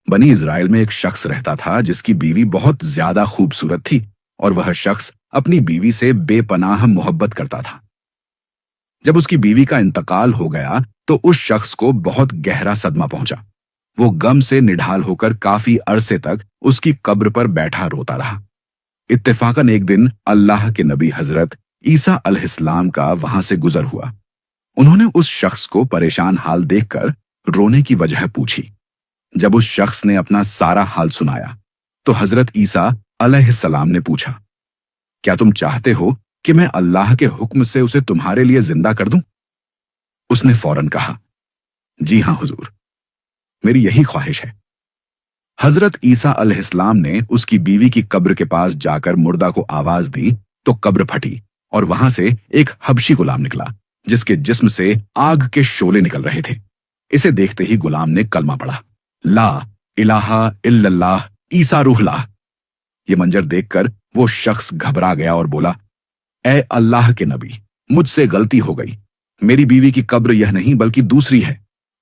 बनी इज़राइल में एक शख्स रहता था जिसकी बीवी बहुत ज्यादा खूबसूरत थी और वह शख्स अपनी बीवी से बेपनाह मोहब्बत करता था। जब उसकी बीवी का इंतकाल हो गया तो उस शख्स को बहुत गहरा सदमा पहुंचा। वो गम से निढाल होकर काफी अरसे तक उसकी कब्र पर बैठा रोता रहा। इत्तेफाकन एक दिन अल्लाह के नबी हजरत ईसा अलैहिस्सलाम का वहां से गुजर हुआ। उन्होंने उस शख्स को परेशान हाल देखकर रोने की वजह पूछी। जब उस शख्स ने अपना सारा हाल सुनाया तो हजरत ईसा अलैहिस्सलाम ने पूछा, क्या तुम चाहते हो कि मैं अल्लाह के हुक्म से उसे तुम्हारे लिए जिंदा कर दूं? उसने फौरन कहा, जी हां हुजूर, मेरी यही ख्वाहिश है। हजरत ईसा अलैहिस्सलाम ने उसकी बीवी की कब्र के पास जाकर मुर्दा को आवाज दी तो कब्र फटी और वहां से एक हबशी गुलाम निकला जिसके जिस्म से आग के शोले निकल रहे थे। इसे देखते ही गुलाम ने कलमा पढ़ा, ला इलाहा इल्लल्लाह ईसा रूहुल्लाह। ये मंजर देखकर वो शख्स घबरा गया और बोला, ए अल्लाह के नबी, मुझसे गलती हो गई, मेरी बीवी की कब्र यह नहीं बल्कि दूसरी है।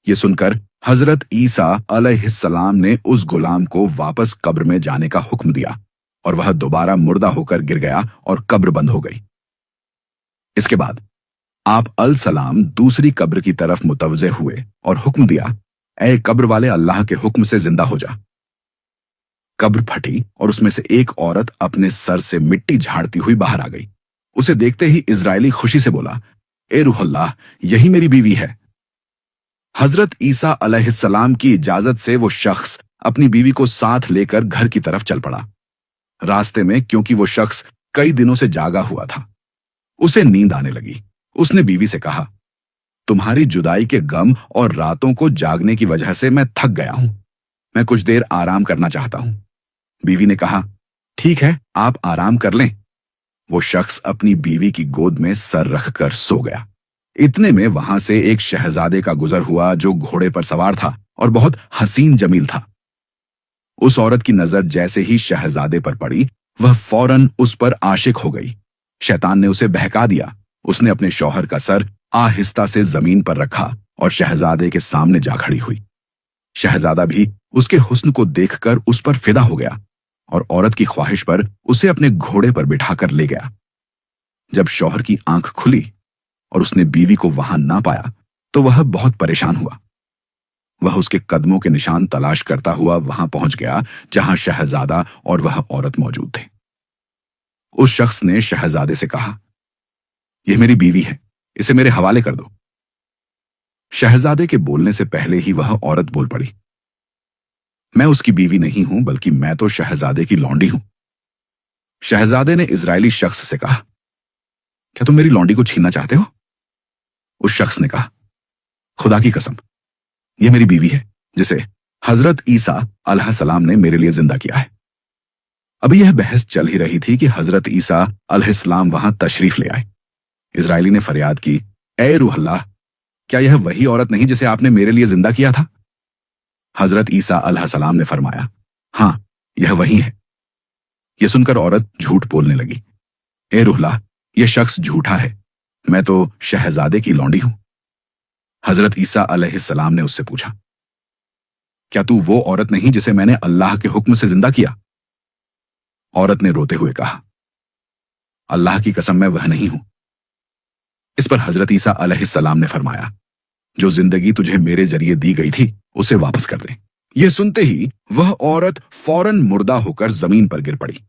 ये सुनकर हजरत ईसा अलैहिस्सलाम ने उस गुलाम को वापस कब्र में जाने का हुक्म दिया और वह दोबारा मुर्दा होकर गिर गया और कब्र बंद हो गई। इसके बाद आप अल सलाम दूसरी कब्र की तरफ मुतवज्जे हुए और हुक्म दिया, ए कब्र वाले, अल्लाह के हुक्म से जिंदा हो जा। कब्र फटी और उसमें से एक औरत अपने सर से मिट्टी झाड़ती हुई बाहर आ गई। उसे देखते ही इजरायली खुशी से बोला, ए रूहुल्लाह, यही मेरी बीवी है। हजरत ईसा अलैहिस्सलाम की इजाजत से वो शख्स अपनी बीवी को साथ लेकर घर की तरफ चल पड़ा। रास्ते में, क्योंकि वो शख्स कई दिनों से जागा हुआ था, उसे नींद आने लगी। उसने बीवी से कहा, तुम्हारी जुदाई के गम और रातों को जागने की वजह से मैं थक गया हूं, मैं कुछ देर आराम करना चाहता हूं। बीवी ने कहा, ठीक है, आप आराम कर लें। वो शख्स अपनी बीवी की गोद में सर रखकर सो गया। इतने में वहां से एक शहजादे का गुजर हुआ जो घोड़े पर सवार था और बहुत हसीन जमील था। उस औरत की नजर जैसे ही शहजादे पर पड़ी, वह फौरन उस पर आशिक हो गई। शैतान ने उसे बहका दिया। उसने अपने शौहर का सर आहिस्ता से जमीन पर रखा और शहजादे के सामने जा खड़ी हुई। शहजादा भी उसके हुस्न को देखकर उस पर फिदा हो गया और औरत की ख्वाहिश पर उसे अपने घोड़े पर बिठाकर ले गया। जब शौहर की आंख खुली और उसने बीवी को वहां ना पाया तो वह बहुत परेशान हुआ। वह उसके कदमों के निशान तलाश करता हुआ वहां पहुंच गया जहां शहजादा और वह औरत मौजूद थे। उस शख्स ने शहजादे से कहा, यह मेरी बीवी है, इसे मेरे हवाले कर दो। शहजादे के बोलने से पहले ही वह औरत बोल पड़ी, मैं उसकी बीवी नहीं हूं, बल्कि मैं तो शहजादे की लौंडी हूं। शहजादे ने इजरायली शख्स से कहा, क्या तुम मेरी लौंडी को छीनना चाहते हो? उस शख्स ने कहा, खुदा की कसम, यह मेरी बीवी है जिसे हजरत ईसा अलैहिस्सलाम ने मेरे लिए जिंदा किया है। अभी यह बहस चल ही रही थी कि हजरत ईसा अलैहिस्सलाम वहां तशरीफ ले आए। इजरायली ने फरियाद की, ए रूहुल्लाह, क्या यह वही औरत नहीं जिसे आपने मेरे लिए जिंदा किया था? हजरत ईसा अलैहिस्सलाम ने फरमाया, हां, यह वही है। यह सुनकर औरत झूठ बोलने लगी, ए रूहुल्लाह, यह शख्स झूठा है, मैं तो शहजादे की लौंडी हूं। हजरत ईसा अलैहिस्सलाम ने उससे पूछा, क्या तू वो औरत नहीं जिसे मैंने अल्लाह के हुक्म से जिंदा किया? औरत ने रोते हुए कहा, अल्लाह की कसम, मैं वह नहीं हूं। इस पर हजरत ईसा अलैहिस्सलाम ने फरमाया, जो जिंदगी तुझे मेरे जरिए दी गई थी उसे वापस कर दे। यह सुनते ही वह औरत फौरन मुर्दा होकर जमीन पर गिर पड़ी।